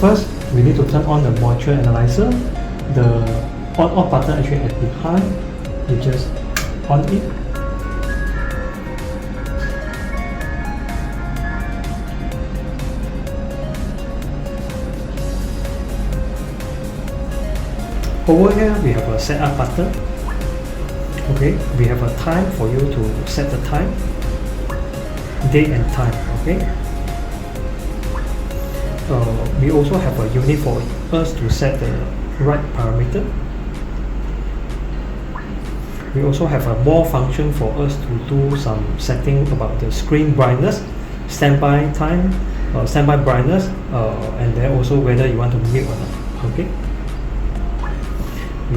first we need to turn on the moisture analyzer. The on-off button actually at behind. You just on it. Over here we have a setup button. Okay, we have a time for you to set the time, date and time. Okay. We also have a unit for us to set the right parameter. We also have a more function for us to do some setting about the screen brightness, standby time, standby brightness, and then also whether you want to mute or not. Okay.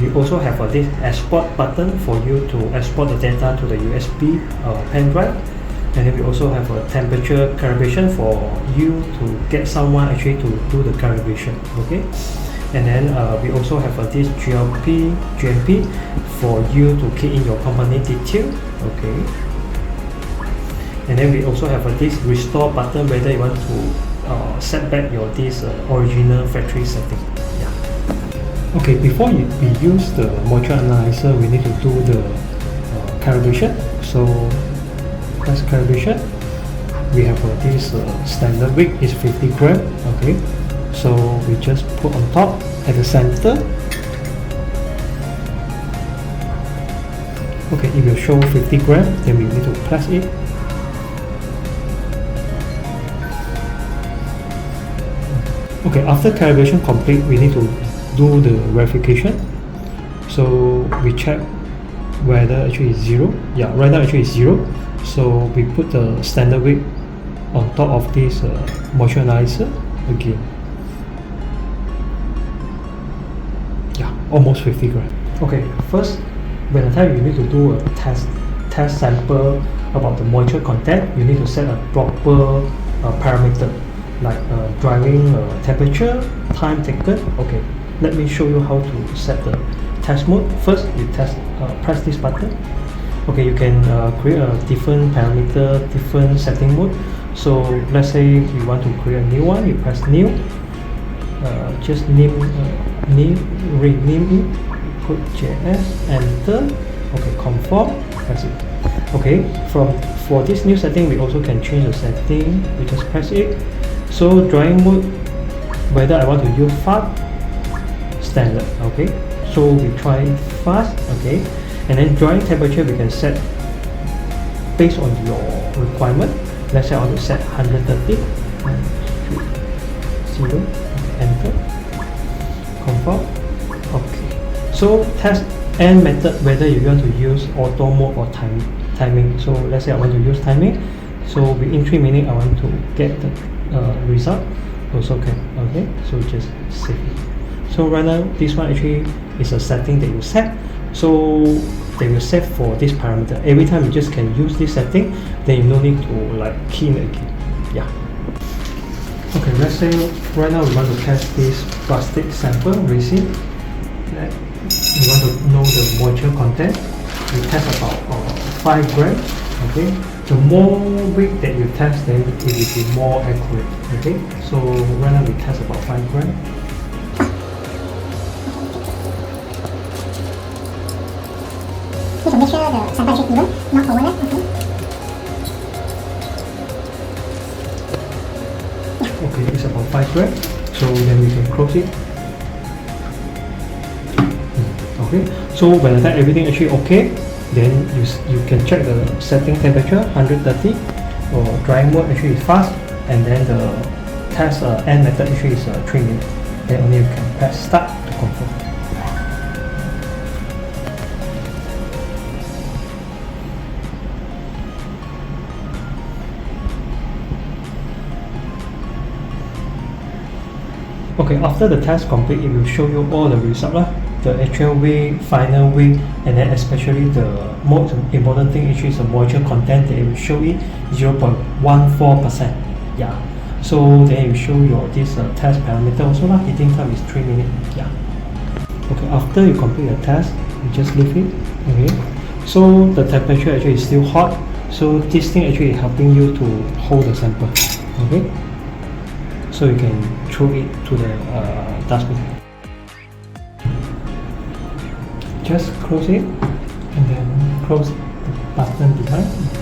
We also have this export button for you to export the data to the USB pen drive, and then we also have a temperature calibration for you to get someone actually to do the calibration. Okay, and then we also have this GMP for you to key in your company detail. Okay, and then we also have this restore button whether you want to set back your original factory setting. Okay, before we use the moisture analyzer, we need to do the calibration. So press calibration. We have this standard weight is 50 gram. Okay, so we just put on top at the center. Okay, it will show 50 gram. Then we need to press it. Okay, after calibration complete, we need to do the verification. So we check whether actually is 0. Yeah, right now actually is 0. So we put the standard weight on top of this moisture analyzer again. Yeah, almost 50 gram. Okay, first, by the time you need to do a test sample about the moisture content, you need to set a proper parameter like drying temperature, time taken. Okay. Let me show you how to set the test mode. First, you press this button. Okay, you can create a different parameter, different setting mode. So let's say you want to create a new one. You press new. Just rename it. Put JS. Enter. Okay, confirm. Press it. Okay. For this new setting, we also can change the setting. We just press it. So drying mode, whether I want to use fast, standard. Okay, so we try it fast. Okay, and then drying temperature we can set based on your requirement. Let's say I want to set 130. 0. Enter. Confirm. Okay, so test and method whether you want to use auto mode or timing. So let's say I want to use timing. So within 3 minutes I want to get the result. Also can. Okay, so just save it. So right now, this one actually is a setting that you set. So they will set for this parameter. Every time you just can use this setting, then you no need to like key in again. Yeah. Okay, let's say right now we want to test this plastic sample resin. We want to know the moisture content. We test about 5 grams. Okay. The more weight that you test, then it will be more accurate. Okay. So right now we test about 5 grams. You can make sure the sample is even, not overlap. Okay. Okay, it's about 5 grams. So then we can close it. Okay. So by the time everything actually okay, then you can check the setting temperature 130. Or drying mode actually is fast, and then the test end method actually is 3 minutes. Then only you can press start to confirm. Okay, after the test complete, it will show you all the results, the actual weight, final weight, and then especially the most important thing is the moisture content. That it will show it 0.14%. Yeah. So then it will show your this test parameter also lah. Heating time is 3 minutes. Yeah. Okay, after you complete the test, you just leave it. Okay. So the temperature actually is still hot. So this thing actually is helping you to hold the sample. Okay. So so you can throw it to the dustbin. Just close it and then close the button behind.